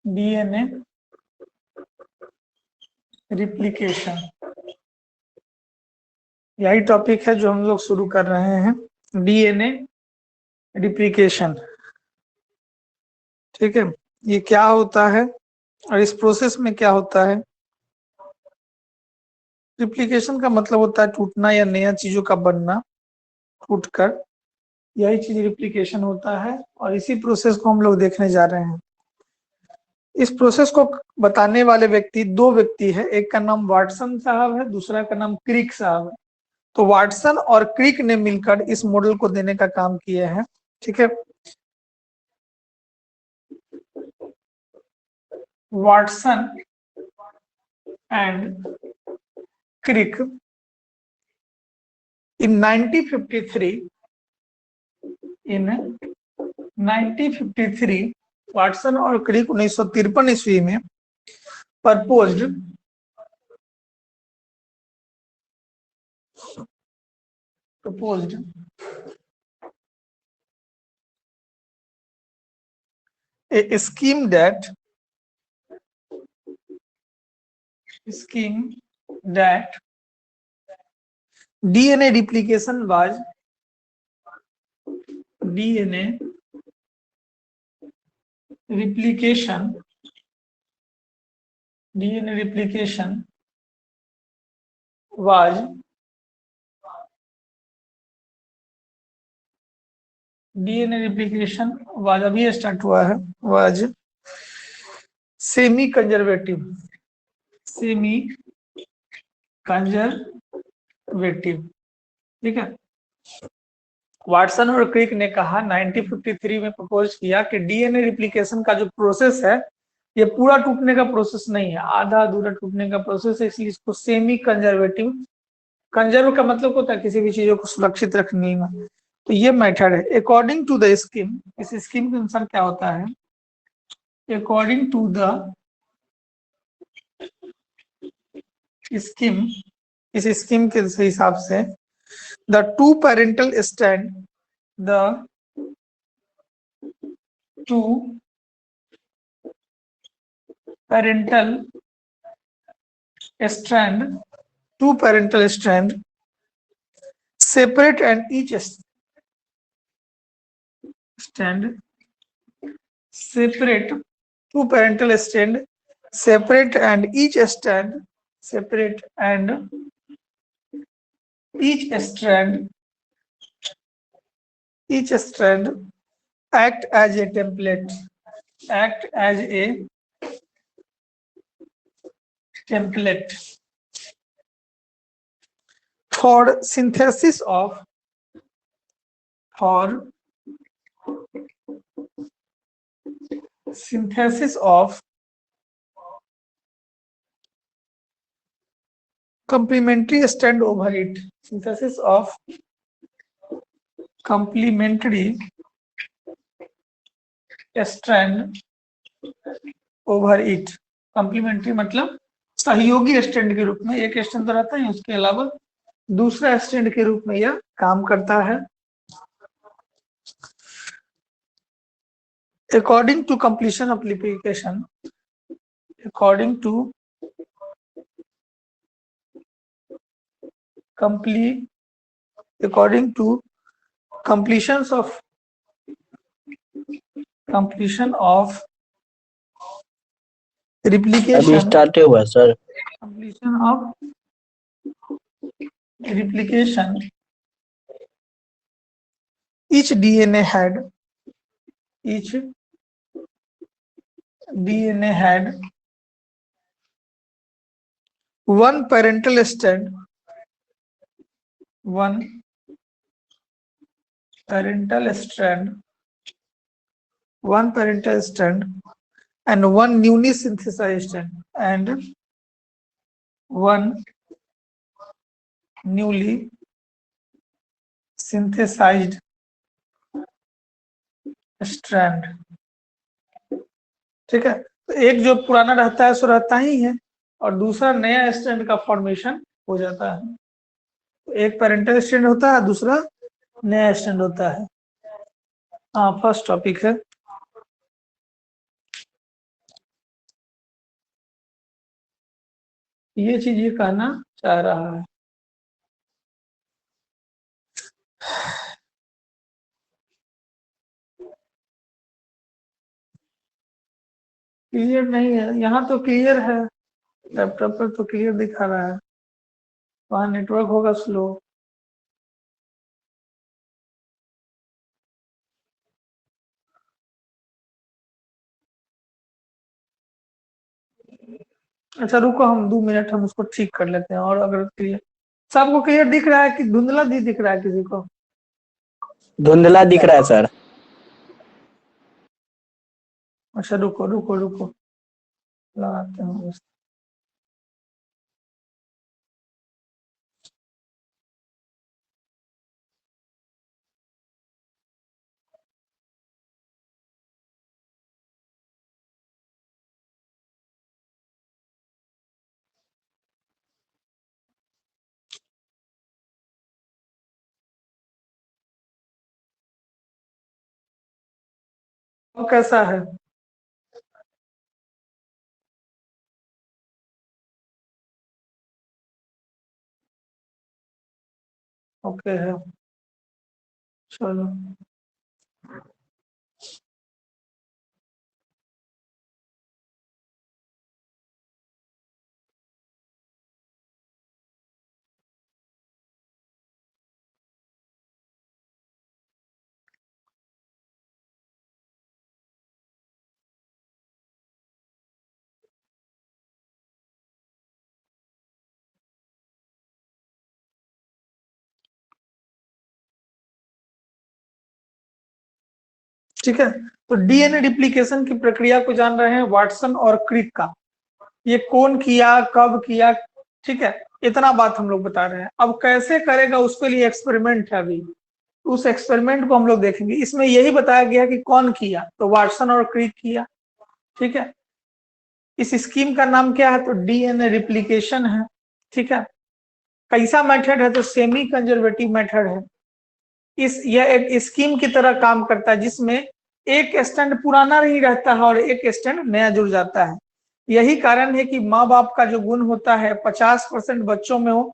DNA replication, यही topic है जो हम लोग शुरू कर रहे हैं, डीएनए रिप्लिकेशन। ठीक है, ये क्या होता है और इस प्रोसेस में क्या होता है। रिप्लिकेशन का मतलब होता है टूटना या नया चीजों का बनना, टूटकर, यही चीज रिप्लिकेशन होता है। और इसी प्रोसेस को हम लोग देखने जा रहे हैं। इस प्रोसेस को बताने वाले व्यक्ति, दो व्यक्ति है, एक का नाम वाटसन साहब है, दूसरा का नाम क्रिक साहब है। तो वाटसन और क्रिक ने मिलकर इस मॉडल को देने का काम किए हैं। ठीक है, Watson and Crick in 1953 Watson और क्रिक 1953 ईस्वी में proposed a scheme that DNA replication was अभी स्टार्ट हुआ है, was सेमी कंजर्वेटिव। ठीक है, वाटसन और क्रिक ने कहा 1953 में प्रपोज किया कि डीएनए रिप्लिकेशन का जो प्रोसेस है ये पूरा टूटने का प्रोसेस नहीं है, आधा अधूरा टूटने का प्रोसेस है, इसलिए इसको सेमी कंजर्वेटिव, कंजर्व का मतलब होता है किसी भी चीजों को सुरक्षित रखने में, तो ये मेथड है। अकॉर्डिंग टू द स्कीम, इस स्कीम के अनुसार क्या होता है, अकॉर्डिंग टू द स्कीम, इस स्कीम के हिसाब से the two parental strand separate and each strand separate, two parental strand separate and each strand act as a template for synthesis of complementary strand over it, synthesis of complementary strand over it। Complementary मतलब सहयोगी stand के रूप में, एक stand तो रहता है, उसके अलावा दूसरा स्टैंड के रूप में यह काम करता है। According to completion of replication, according to completion of replication, अभी स्टार्ट हुआ sir, completion of replication, each DNA had one parental strand, and one newly synthesized strand, and one newly synthesized strand, ठीक है। तो एक जो पुराना रहता है सो रहता ही है, और दूसरा नया स्ट्रैंड का फॉर्मेशन हो जाता है। तो एक पेरेंटल स्ट्रैंड होता है, दूसरा नया स्ट्रैंड होता है। हाँ, फर्स्ट टॉपिक है। ये चीज ये कहना चाह रहा है। क्लियर नहीं है, यहाँ तो क्लियर है, लैपटॉप पर तो क्लियर दिखा रहा है, वहाँ नेटवर्क होगा स्लो। अच्छा रुको, हम 2 मिनट हम उसको ठीक कर लेते हैं, और अगर क्लियर, सबको क्लियर दिख रहा है कि धुंधला दिख रहा है किसी को? धुंधला दिख रहा है सर। अच्छा रुको रुको रुको, लगाते हैं। वो कैसा है? ओके है, चलो। ठीक है, तो डीएनए रिप्लिकेशन की प्रक्रिया को जान रहे हैं, वाटसन और क्रिक का। ये कौन किया, कब किया, ठीक है, इतना बात हम लोग बता रहे हैं। अब कैसे करेगा उसके लिए एक्सपेरिमेंट है अभी, उस एक्सपेरिमेंट को हम लोग देखेंगे। इसमें यही बताया गया कि कौन किया, तो वाटसन और क्रिक किया, ठीक है। इस स्कीम का नाम क्या है, तो डीएनए रिप्लिकेशन है, ठीक है। कैसा मेथड है, तो सेमी कंजर्वेटिव मेथड है। यह एक स्कीम की तरह काम करता है, जिसमें एक स्टैंड पुराना नहीं रहता है और एक स्टैंड नया जुड़ जाता है। यही कारण है कि माँ बाप का जो गुण होता है 50% बच्चों में हो,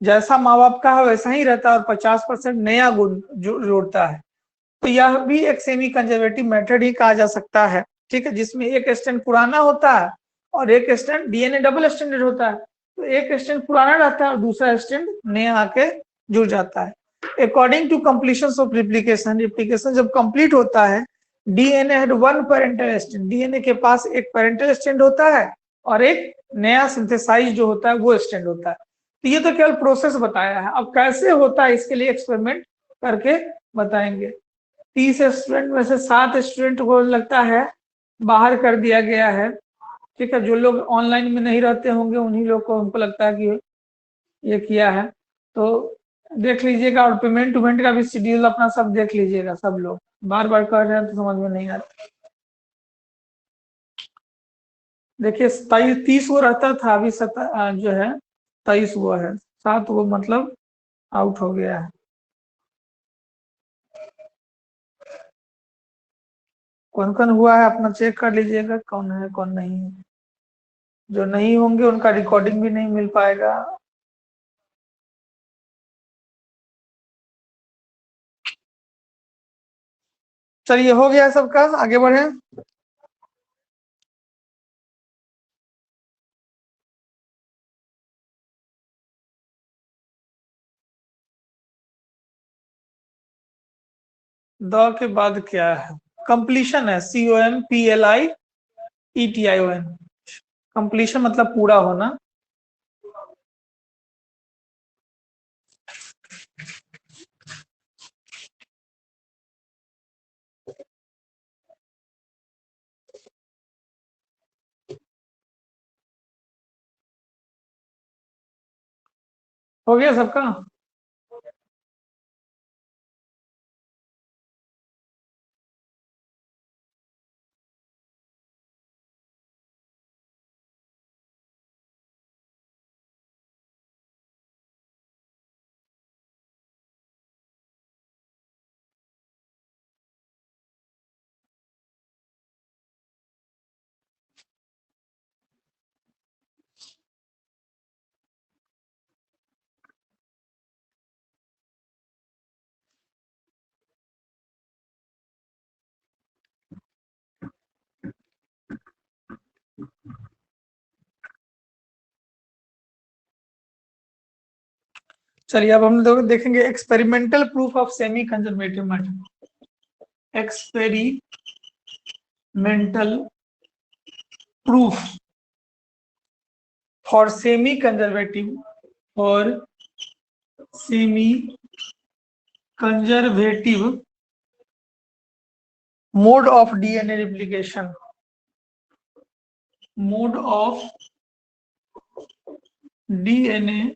जैसा माँ बाप का है वैसा ही रहता है, और 50% नया गुण जोड़ता है। तो यह भी एक सेमी कंजर्वेटिव मेथड ही कहा जा सकता है, ठीक है, जिसमें एक स्टैंड पुराना होता है और एक स्टैंड डीएनए डबल स्टैंडर्ड होता है। तो एक स्टैंड पुराना रहता है और दूसरा स्टैंड नया आके जुड़ जाता है। According to completion of replication, replication जब कंप्लीट होता है, DNA had one parental strand, DNA के पास एक पेरेंटल स्टैंड होता है और एक नया सिंथेसाइज जो होता है वो स्टैंड होता है। तो ये तो केवल प्रोसेस बताया है, अब कैसे होता है इसके लिए एक्सपेरिमेंट करके बताएंगे। 30 स्टूडेंट में से 7 स्टूडेंट को लगता है बाहर कर दिया गया है, ठीक है। जो लोग ऑनलाइन में नहीं रहते होंगे उन्हीं लोग को हमको लगता है कि ये किया है। तो देख लीजिएगा, और पेमेंट वेमेंट का भी शेड्यूल अपना सब देख लीजिएगा, सब लोग बार बार कर रहे हैं तो समझ में नहीं आता। देखिए 30 वो रहता था, अभी जो है 23 वो है, 7 वो मतलब आउट हो गया है। कौन कौन हुआ है अपना चेक कर लीजिएगा, कौन है कौन नहीं है। जो नहीं होंगे उनका रिकॉर्डिंग भी नहीं मिल पाएगा। चलिए हो गया सबका, आगे बढ़े। द के बाद क्या है, कंप्लीशन है, COMPLIETION। कंप्लीशन मतलब पूरा होना। हो गया सबका। चलिए अब हम लोग देखेंगे experimental proof of semi conservative matter. Experimental proof for semi conservative mode of DNA replication, mode of DNA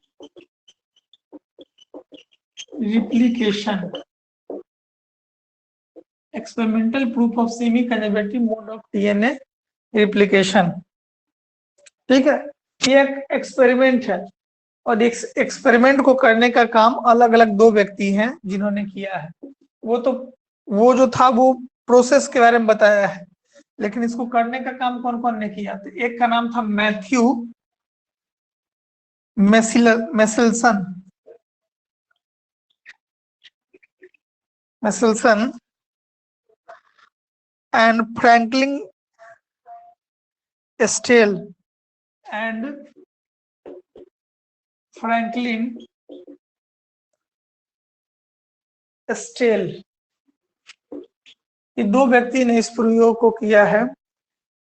replication, experimental proof of semi conservative mode of DNA replication। ठीक है, ये एक एक्सपेरिमेंट है और इस एक्सपेरिमेंट को करने का काम अलग अलग दो व्यक्ति हैं जिन्होंने किया है। वो जो था वो प्रोसेस के बारे में बताया है, लेकिन इसको करने का काम कौन कौन ने किया। तो एक का नाम था Matthew Meselson and Franklin Stahl, ये दो व्यक्ति ने इस प्रयोग को किया है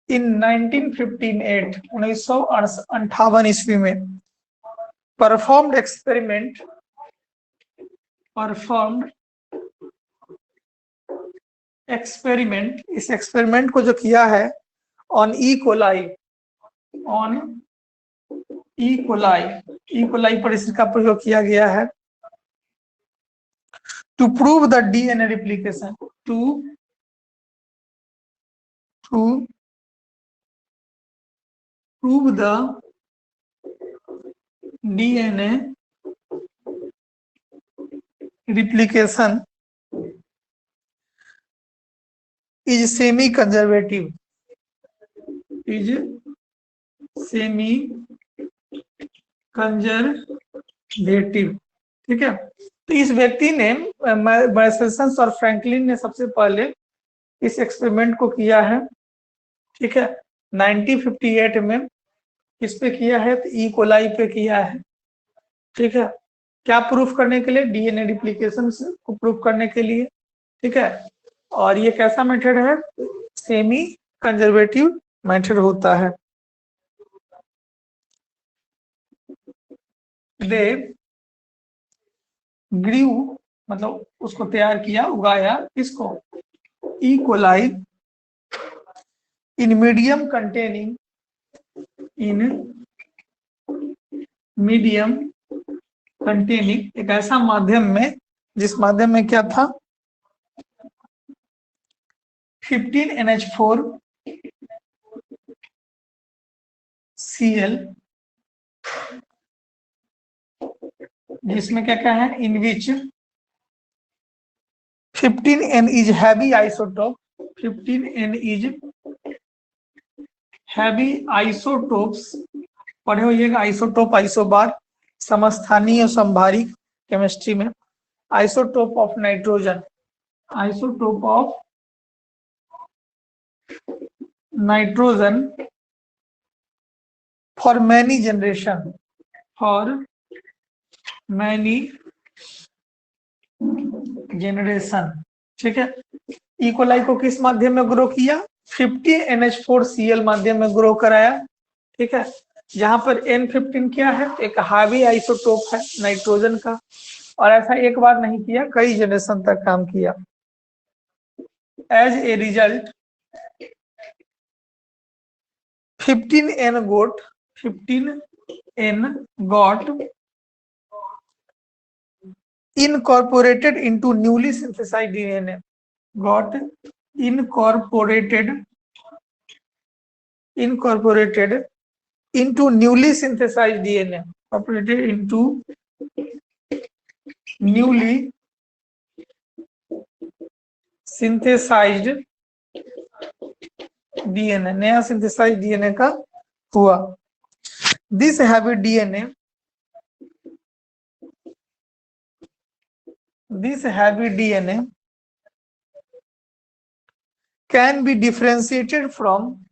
इन 1958 ईस्वी में। परफॉर्म्ड एक्सपेरिमेंट, इस एक्सपेरिमेंट को जो किया है ऑन ई कोलाई पर इसका प्रयोग किया गया है to prove the DNA replication, to prove the DNA replication is semi conservative, ठीक है। तो इस व्यक्ति ने मेसेल्सन और फ्रैंकलिन ने सबसे पहले इस एक्सपेरिमेंट को किया है, ठीक है। 1958 में किस पे किया है, तो ई कोलाई पे किया है, ठीक है। क्या प्रूफ करने के लिए, डीएनए रिप्लिकेशन को प्रूफ करने के लिए, ठीक है। और ये कैसा मेथड है, सेमी कंजर्वेटिव मेथड होता है। दे ग्रीव, मतलब उसको तैयार किया, उगाया, इसको E coli in medium containing एक ऐसा माध्यम में जिस माध्यम में क्या था, 15NH4 Cl, जिसमें क्या क्या है, इन विच 15N is heavy isotope, 15N is heavy isotopes, पढ़े होइएगा आइसोटोप, आइसोबार, समस्थानीय और संभारिक केमिस्ट्री में। Isotope of nitrogen, isotope of nitrogen for many generation, ठीक है। ई कोलाई को किस माध्यम में ग्रो किया, 15NH4Cl माध्यम में ग्रो कराया, ठीक है। जहां पर N15 क्या है, एक हावी आइसोटोप है नाइट्रोजन का, और ऐसा एक बार नहीं किया, कई जनरेशन तक काम किया। As a result 15N got incorporated into newly synthesized DNA, got incorporated into newly synthesized DNA, incorporated into newly synthesized DNA, नया synthesized DNA का हुआ। This heavy DNA can be differentiated from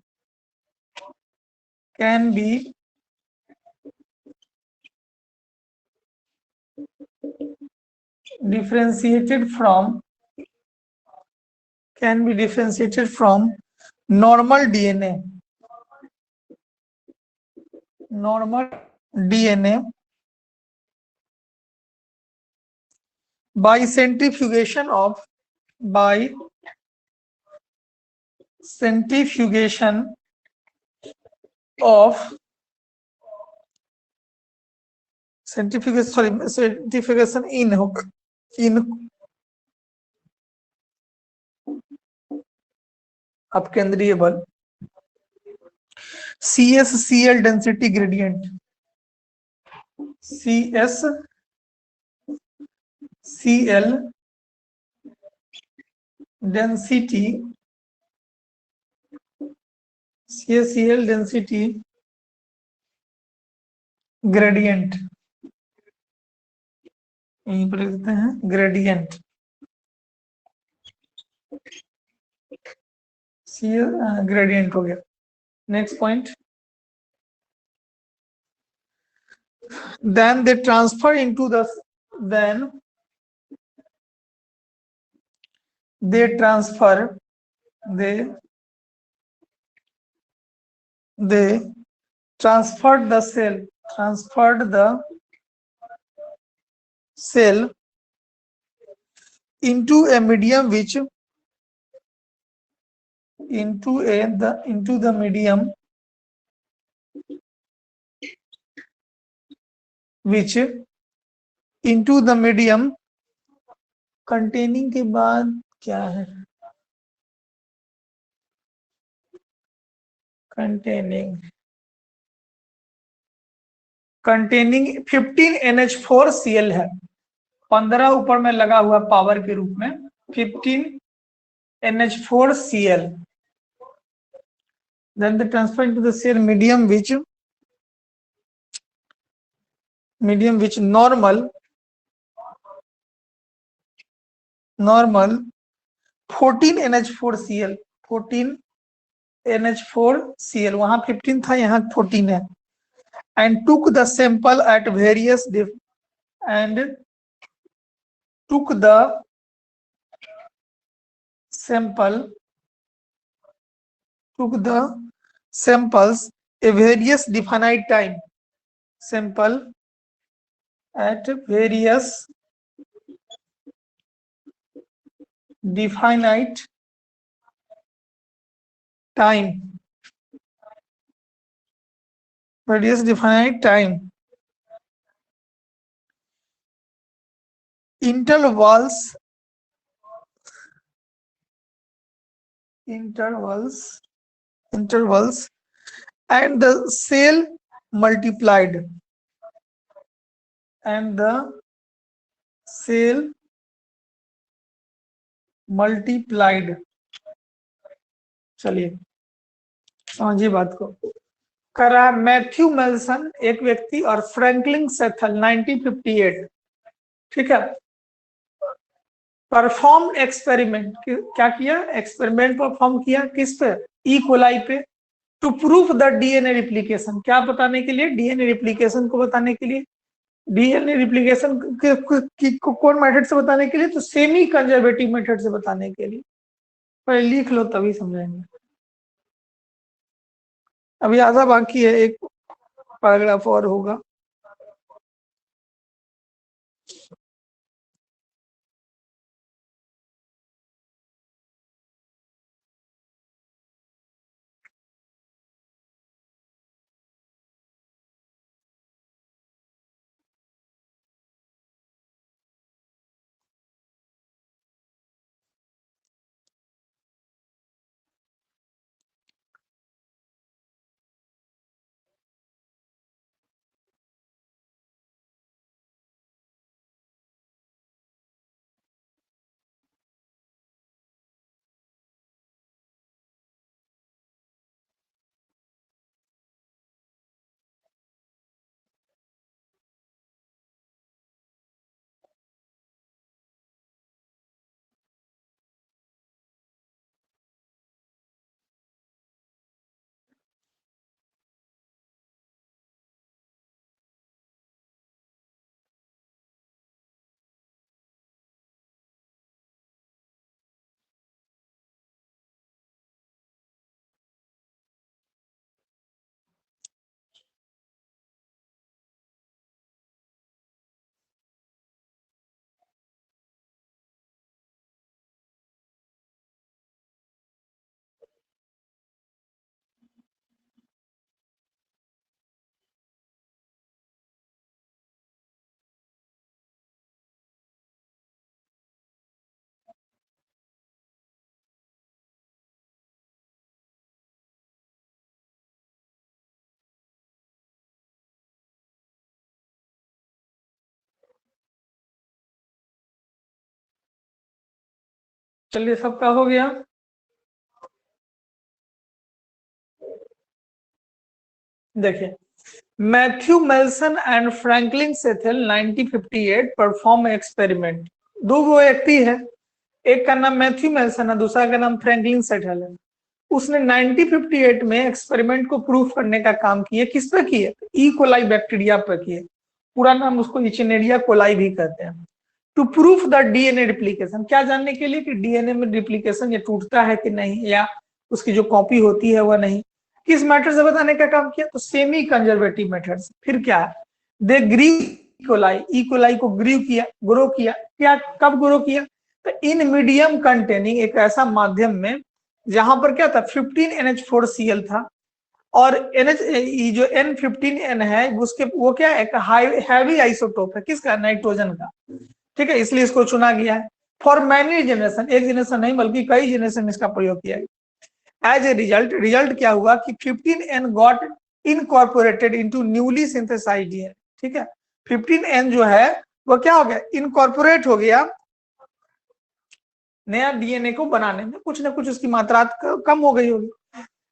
differentiated from can be differentiated from normal DNA. Normal DNA by centrifugation of by centrifugation of centrifugation in अपकेंद्रीय बल CSCl density gradient CSCl density CSCl density gradient यहीं पर लिख देते हैं gradient gradient हो गया। Next point, then they transfer into the then they transfer they transferred the cell into a medium which into the medium which into the medium containing के बाद क्या है containing 15 NH4Cl है, 15 ऊपर में लगा हुआ पावर के रूप में 15 NH4Cl, then they transfer into the cell medium which normal 14 NH4Cl 14 NH4Cl, वहां 15 था यहाँ 14 है, and took the sample at various samples a various definite time, sample at various definite time, intervals and the cell multiplied चलिए समझिए बात को। करा Matthew मेल्सन एक व्यक्ति और फ्रैंकलिन सेथल 1958, ठीक है, परफॉर्म एक्सपेरिमेंट, क्या किया, एक्सपेरिमेंट परफॉर्म किया किस पे, ई कोलाई पे, to proof the DNA replication, क्या बताने के लिए, डीएनए रिप्लिकेशन को बताने के लिए, डीएनए रिप्लिकेशन कौन मेथड से बताने के लिए, तो सेमी कंजर्वेटिव मेथड से बताने के लिए, पहले लिख लो तभी समझेंगे, अभी आधा बाकी है, एक पैराग्राफ और होगा। चलिए सबका हो गया। देखिए, Matthew Meselson and Franklin Stahl 1958 perform experiment. दो वो व्यक्ति है, एक का नाम मैथ्यू मेल्सन है, दूसरा का नाम फ्रैंकलिन सेथेल है। उसने 1958 में एक्सपेरिमेंट को प्रूफ करने का काम किया। किस पे किए? ई कोलाई बैक्टीरिया पे किए। पूरा नाम उसको इचिनेरिया कोलाई भी कहते हैं। To proof the DNA replication, क्या जानने के लिए कि डीएनए में रिप्लीकेशन ये टूटता है कि नहीं, या उसकी जो कॉपी होती है वह नहीं। किस मेथड से बताने का काम किया? तो सेमी कंजर्वेटिव मेथड से। फिर क्या है? दे ग्रीव कोलाई, ई कोलाई को ग्रो किया। क्या, कब ग्रो किया? तो इन मीडियम कंटेनिंग, एक ऐसा माध्यम में जहां पर क्या था, 15NH4Cl था, और NH जो N15N है उसके वो क्या है, एक हैवी आइसोटोप है। किसका? नाइट्रोजन का। ठीक है, इसलिए इसको चुना गया है। फॉर मैनी जनरेशन, एक जनरेशन नहीं बल्कि कई जनरेशन इसका प्रयोग किया गया। एज ए रिजल्ट क्या हुआ कि 15N got incorporated into newly synthesized DNA. ठीक है, 15N जो है वो क्या हो गया, इनकॉर्पोरेट हो गया नया डीएनए को बनाने में। कुछ ना कुछ उसकी मात्रा कम हो गई होगी।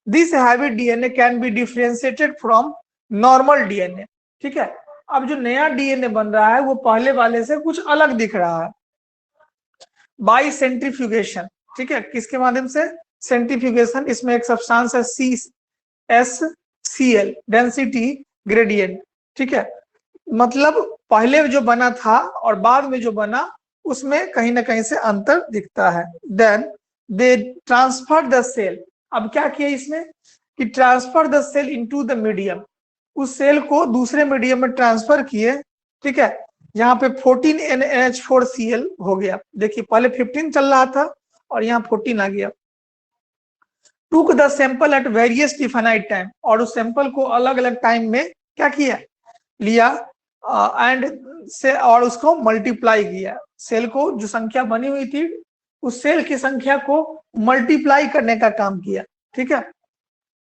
This heavy DNA can be differentiated from normal DNA. ठीक है, अब जो नया डीएनए बन रहा है वो पहले वाले से कुछ अलग दिख रहा है बाई सेंट्रीफ्यूगेशन। ठीक है, किसके माध्यम से? सेंट्रीफ्यूगेशन। इसमें एक सब्सटेंस है CsCl, डेंसिटी ग्रेडियंट। ठीक है, मतलब पहले जो बना था और बाद में जो बना उसमें कहीं ना कहीं से अंतर दिखता है। Then they transfer the cell. अब क्या किया इसमें कि transfer the cell into the medium, उस सेल को दूसरे मीडियम में ट्रांसफर किए। ठीक है, यहाँ पे 14NH4Cl हो गया। देखिए, पहले 15 चल रहा था और यहाँ 14 आ गया। Took the sample at various definite time, और उस सैंपल को अलग अलग टाइम में क्या किया, लिया, एंड से और उसको मल्टीप्लाई किया। सेल को जो संख्या बनी हुई थी उस सेल की संख्या को मल्टीप्लाई करने का काम किया। ठीक है,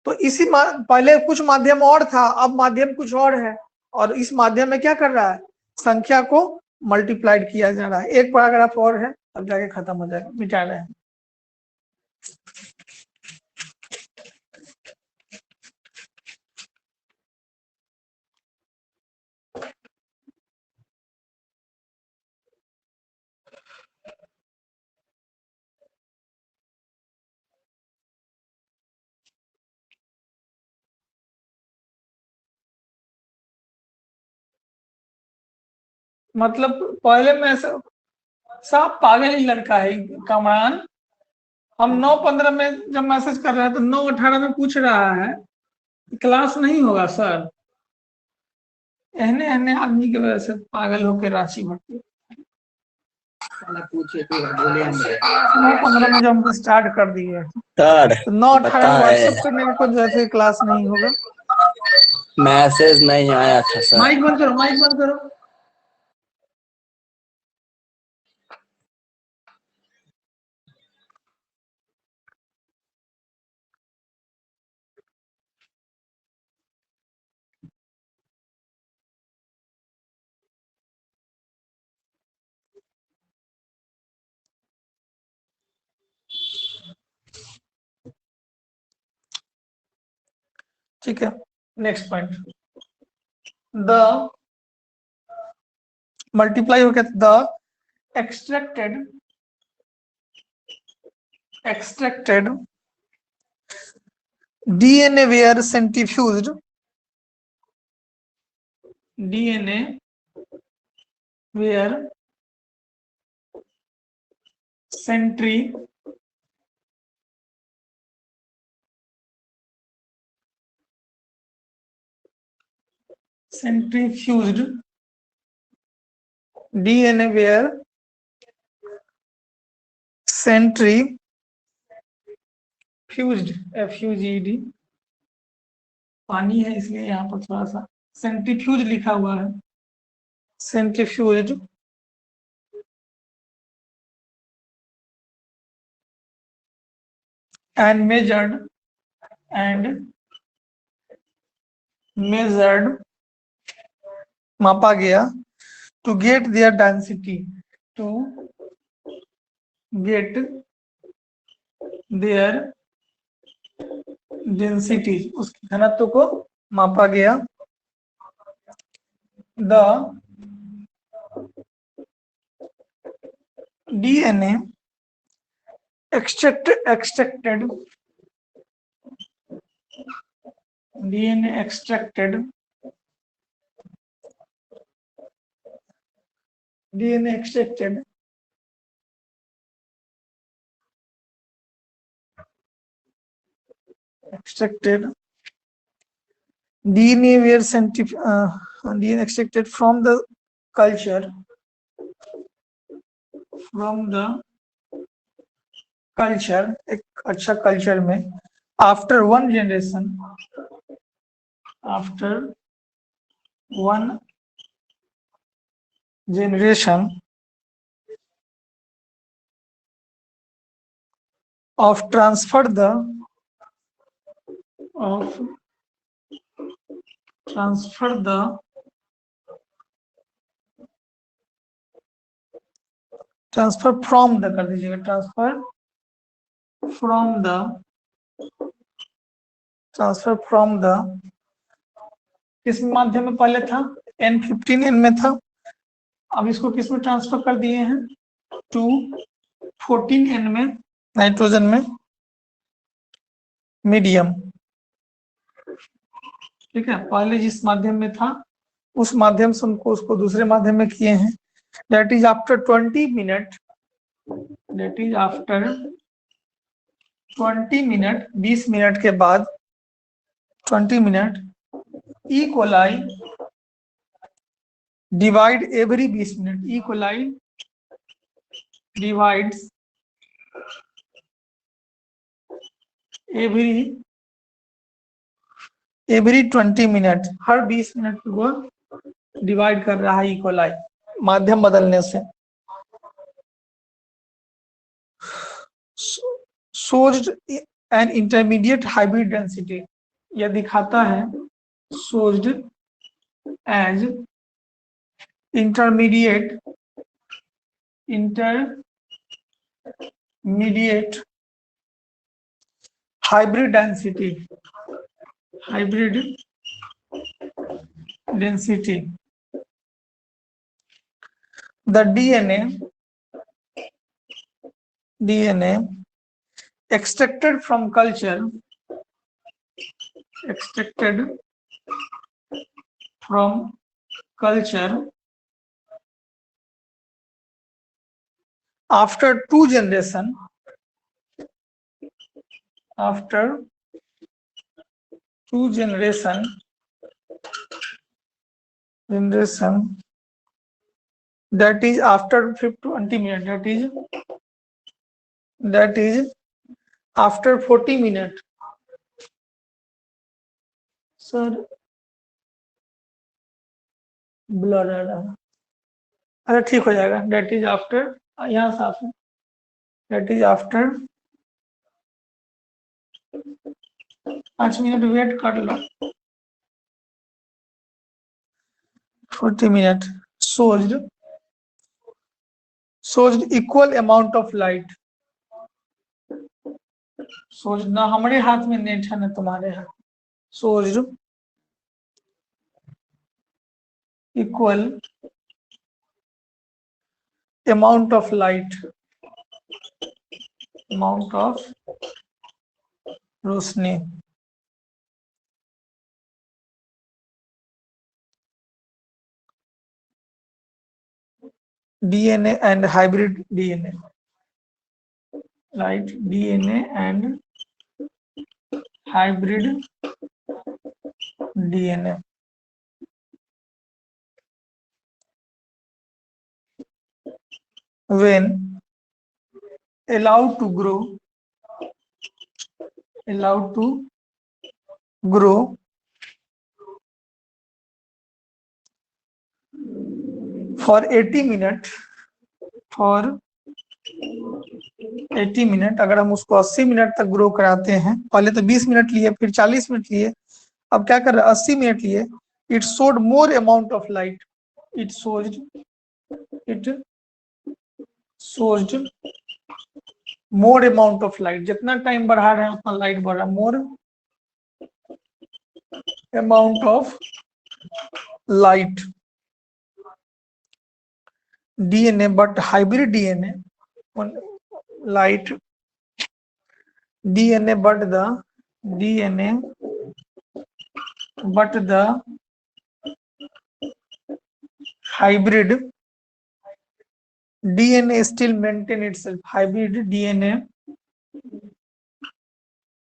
तो इसी पहले कुछ माध्यम और था, अब माध्यम कुछ और है, और इस माध्यम में क्या कर रहा है, संख्या को मल्टीप्लाइड किया जा रहा है। एक पैराग्राफ और है, अब जाके खत्म हो जाएगा, मिटा रहे हैं। मतलब पहले में सब पागल ही लड़का है कमरान। हम 9:15 में जब मैसेज कर रहे हैं तो 9:18 में पूछ रहा है क्लास नहीं होगा सर। एहने एहने आदमी की वजह से पागल होकर राशि भरती। 9:15 में जब हम स्टार्ट कर दिए सर तो 9:18 पता व्हाट्सएप है करने को जैसे क्लास नहीं होगा। मैसेज नहीं आया था सर। माइक बंद करो, माइक बंद करो। ठीक है, नेक्स्ट पॉइंट, द मल्टीप्लाई हो गया, the extracted DNA were centrifuged, DNA were centrifuged, DNA were centrifuged, FUGED, पानी है इसलिए यहाँ पर थोड़ा सा सेंट्रीफ्यूज लिखा हुआ है, सेंट्रीफ्यूज and measured मापा गया to get their density, to get their density, उसकी घनत्व को मापा गया। The DNA extracted DNA extracted DNA DNA extracted from the culture, एक अच्छा कल्चर में, after one generation of transfer from the, कर दीजिएगा, transfer from the किस माध्यम में पहले था, N15N में था, अब इसको किस में ट्रांसफर कर दिए हैं, 214N में, नाइट्रोजन में, मीडियम। ठीक है, पहले जिस माध्यम में था उस माध्यम से उनको उसको दूसरे माध्यम में किए हैं। That is after 20 minute, 20 minute के बाद, 20 minute, E coli divide every 20 minute, E coli divides every 20 minute, हर 20 मिनट को डिवाइड कर रहा है ई कोलाई, माध्यम बदलने से। Showed an intermediate hybrid density, यह दिखाता है showed as intermediate hybrid density. The DNA extracted from culture, after two generation, that is after 20 minutes, that is after 40 minutes। Sir blur आ रहा है, अच्छा ठीक हो जाएगा। डेट इज आफ्टर, यहाँ साफ है, that is after 5 minute wait कर लो, 40 minute. Showed equal amount of light, showed ना हमारे हाथ में नेट है ना तुम्हारे हाथ, showed equal amount of light, amount of रोशनी। DNA and hybrid DNA, right? DNA and hybrid DNA। When allowed to grow for 80 minute, अगर हम उसको 80 मिनट तक ग्रो कराते हैं, पहले तो 20 मिनट लिए, फिर 40 मिनट लिए, अब क्या कर रहे हैं, 80 मिनट लिए। It showed more amount of light, it showed more amount of light, जितना टाइम बढ़ा रहे हैं उतना लाइट बढ़ रहा है, more amount of light DNA, but hybrid DNA light DNA, but the hybrid DNA still maintain itself. Hybrid DNA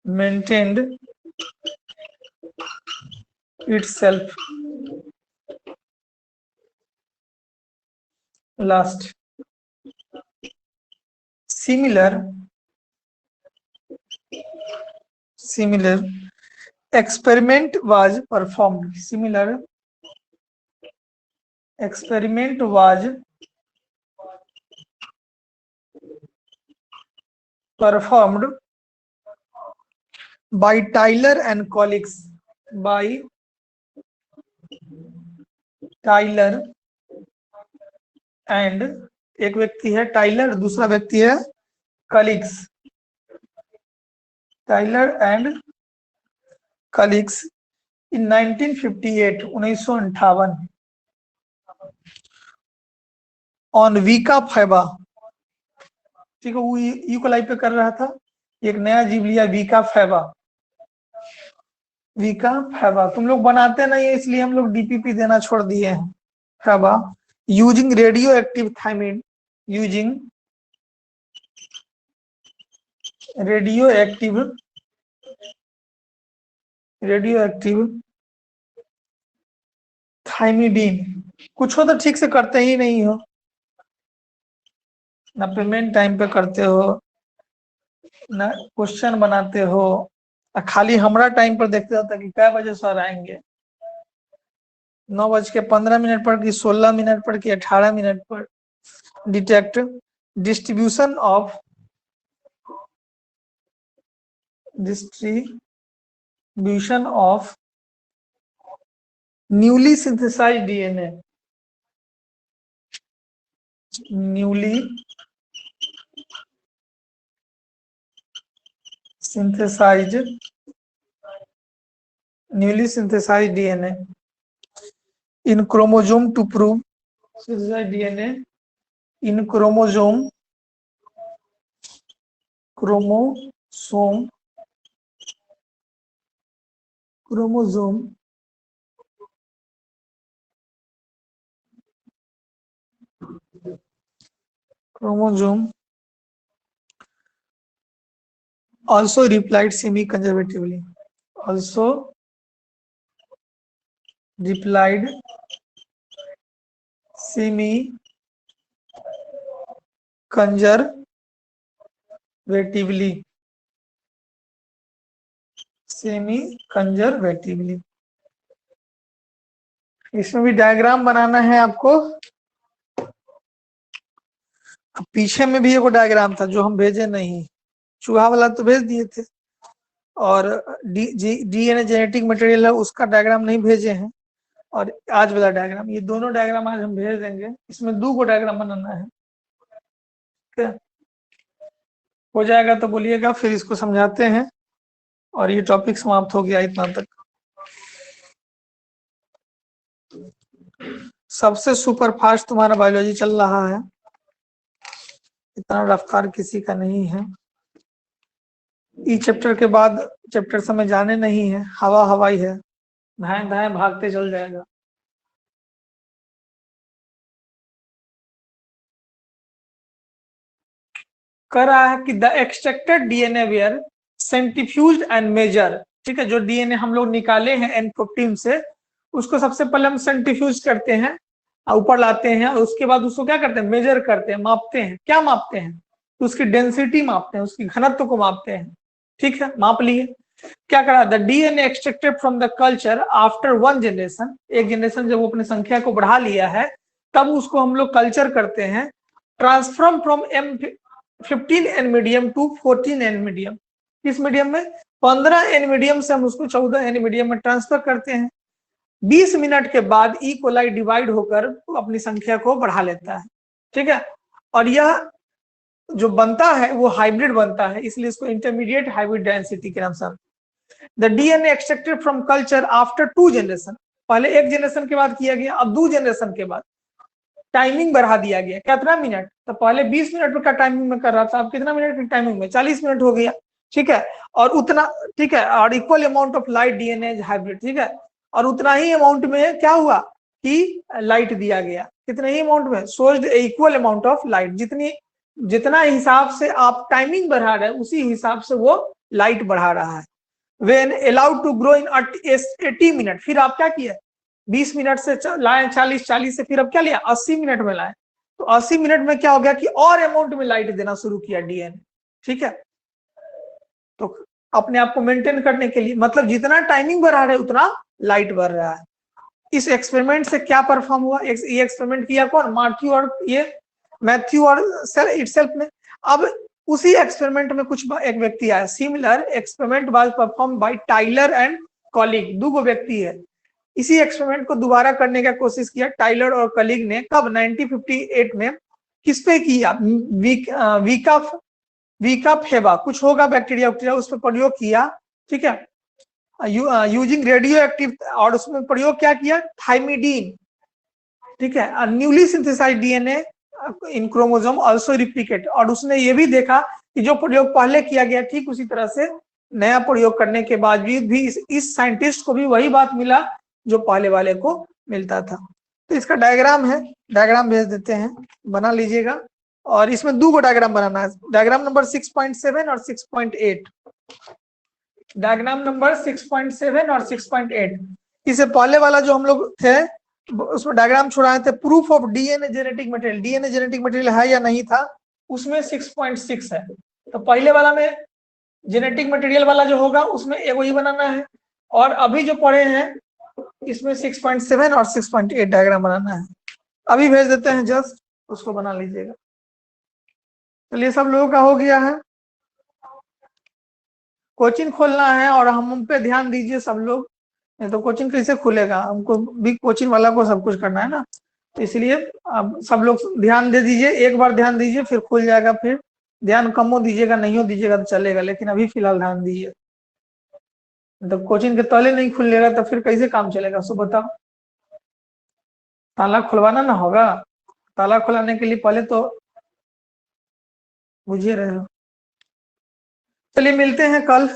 maintained itself. Last, similar experiment was performed. Similar experiment was performed by Tyler and colleagues. By Tyler and एक व्यक्ति है Tyler, दूसरा व्यक्ति है colleagues. Taylor and colleagues in 1958 1958 on Vicia faba. ठीक है, वो यूकोलाई पे कर रहा था, एक नया जीव लिया वीका फैबा. वीका फैबा तुम लोग बनाते नहीं है इसलिए हम लोग DPP देना छोड़ दिए हैं. Faba using radioactive thymine, using radioactive thymidine. कुछ हो तो ठीक से करते ही नहीं हो ना, पेमेंट टाइम पे करते हो ना, क्वेश्चन बनाते हो, खाली हमारा टाइम पर देखते होता कि क्या बजे सर आएंगे, 9:15 पर कि 16 मिनट पर कि 18 मिनट पर. Detect distribution of newly synthesized DNA. Newly synthesized DNA in chromosome to prove synthesized DNA in chromosome also replied semi-conservatively. semi-conservatively. इसमें भी डायग्राम बनाना है आपको. पीछे में भी एक डायग्राम था जो हम भेजे नहीं, चूहा वाला तो भेज दिए थे, और DNA जेनेटिक मटेरियल है उसका डायग्राम नहीं भेजे हैं, और आज वाला डायग्राम, ये दोनों डायग्राम आज हम भेज देंगे. इसमें 2 डायग्राम बनाना है. ठीक है, हो जाएगा तो बोलिएगा, फिर इसको समझाते हैं और ये टॉपिक समाप्त हो गया इतना तक. सबसे सुपर फास्ट तुम्हारा बायोलॉजी चल रहा है, इतना रफ्तार किसी का नहीं है. ई चैप्टर के बाद चैप्टर समय जाने नहीं है, हवाई है, धाए धाए भागते चल जाएगा. कर रहा है कि the extracted DNA were centrifuged and measure. ठीक है, जो DNA हम लोग निकाले हैं N15 से, उसको सबसे पहले हम सेंट्रीफ्यूज करते हैं, ऊपर लाते हैं, और उसके बाद उसको क्या करते हैं, मेजर करते हैं, मापते हैं. क्या मापते हैं, तो उसकी डेंसिटी मापते हैं, उसकी घनत्व को मापते हैं. ठीक है, माप लिए. क्या करा, the DNA extracted from the culture after 1 generation. एक जनरेशन जब वो अपनी संख्या को बढ़ा लिया है, तब उसको हम लोग कल्चर करते हैं. Transform from M15N medium to 14N medium. इस मीडियम में 15N मीडियम से हम उसको 14N मीडियम में ट्रांसफर करते हैं. 20 मिनट के बाद ई कोलाई डिवाइड होकर अपनी संख्या को बढ़ा लेता है. ठीक है, और यह जो बनता है वो हाइब्रिड बनता है, इसलिए इसको इंटरमीडिएट हाइब्रिड डेंसिटी के नाम से। The DNA extracted from culture after 2 generation, पहले 1 जनरेशन के बाद किया गया, अब 2 जनरेशन के बाद टाइमिंग बढ़ा दिया गया। कितना मिनट, तो पहले 20 मिनट का टाइमिंग में कर रहा था, अब कितना मिनट की टाइमिंग में 40 मिनट हो गया। ठीक है, और उतना, ठीक है, और equal amount of light DNA hybrid. ठीक है, और उतना ही अमाउंट में क्या हुआ कि लाइट दिया गया, कितने ही अमाउंट में, sourced equal amount of light, जितनी जितना हिसाब से आप टाइमिंग बढ़ा रहे हैं उसी हिसाब से वो लाइट बढ़ा रहा है। When allowed to grow in 80 minute, फिर आप क्या किया, 20 मिनट से लाए 40, 40 से फिर अब क्या लिया 80 मिनट में लाए, तो 80 मिनट में क्या हो गया कि और अमाउंट में लाइट देना शुरू किया डीएनए। ठीक है, तो अपने आप को मेंटेन करने के लिए, मतलब जितना टाइमिंग बढ़ा रहे उतना लाइट बढ़ रहा है। इस एक्सपेरिमेंट से क्या परफॉर्म हुआ, ये एक्सपेरिमेंट किया कौन, मैथ्यू और इटसेल्फ ने। अब उसी एक्सपेरिमेंट में कुछ एक व्यक्ति आया, similar experiment was perform by Taylor and colleague, 2 व्यक्ति है। इसी एक्सपेरिमेंट को दोबारा करने का कोशिश किया टाइलर और कॉलिग ने, कब 1958 में। किस पे किया, वीका फेबा कुछ होगा बैक्टीरिया उस पर प्रयोग किया। ठीक है, यूजिंग रेडियो एक्टिव, और उसमें प्रयोग क्या किया, थाइमिडीन। ठीक है, newly synthesize DNA in chromosome also replicate, और उसने ये भी देखा कि जो प्रयोग पहले किया गया ठीक उसी तरह से नया प्रयोग करने के बाद भी इस साइंटिस्ट को भी वही बात मिला जो पहले वाले को मिलता था। तो इसका डायग्राम है, डायग्राम भेज देते हैं, बना लीजिएगा। और इसमें 2 डायग्राम बनाना है, डायग्राम नंबर 6.7 और 6.8। डायग्राम नंबर 6.7 और 6.8। इससे पहले वाला जो हम लोग थे उसमें डायग्राम छुड़ाए थे, proof of DNA genetic material, DNA genetic material है या नहीं था, उसमें 6.6 है। तो पहले वाला में जेनेटिक मटेरियल वाला जो होगा उसमें एक वही बनाना है, और अभी जो पढ़े हैं इसमें 6.7 और 6.8 डायग्राम बनाना है। अभी भेज देते हैं, जस्ट उसको बना लीजिएगा। चलिए, सब लोगों का हो गया है। कोचिंग खोलना है और हम पे ध्यान दीजिए सब लोग, नहीं तो कोचिंग कैसे खुलेगा, हमको भी कोचिंग वाला को सब कुछ करना है ना, तो इसलिए अब सब लोग ध्यान दे दीजिए, एक बार ध्यान दीजिए फिर खुल जाएगा, फिर ध्यान कम हो दीजिएगा, नहीं हो दीजिएगा तो चलेगा, लेकिन अभी फिलहाल ध्यान दीजिए। तो कोचिंग के ताले नहीं खुलेगा तो फिर कैसे काम चलेगा, सो बताओ। ताला खुलवाना ना होगा, ताला खुलाने के लिए पहले तो बुझिए रहे हो। चलिए मिलते हैं कल।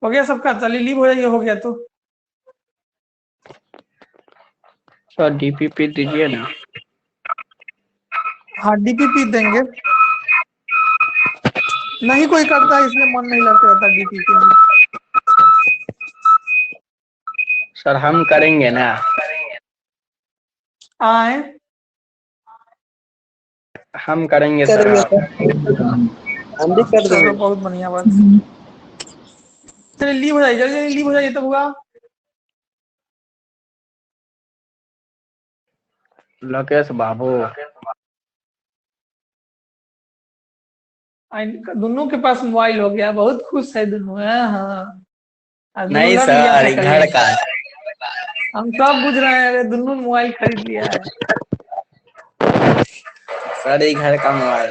हो गया सबका, चलिए लीव हो जाइए, हो गया तो सर डीपीपी दीजिए ना। हाँ डीपीपी देंगे, नहीं कोई करता इसलिए मन नहीं लगता रहता डीपीपी में। सर हम करेंगे ना, आए हम करेंगे सर, हम भी कर देंगे। बहुत बढ़िया बात। चलिए लीव हो जाइए, जल्दी लीव हो जाइए तब होगा। लोकेश बाबू दोनों के पास मोबाइल हो गया, बहुत खुश है दोनों। हाँ नहीं सर, घर का है। हम सब बुझ रहे हैं, दोनों मोबाइल खरीद लिया है सर घर का मोबाइल।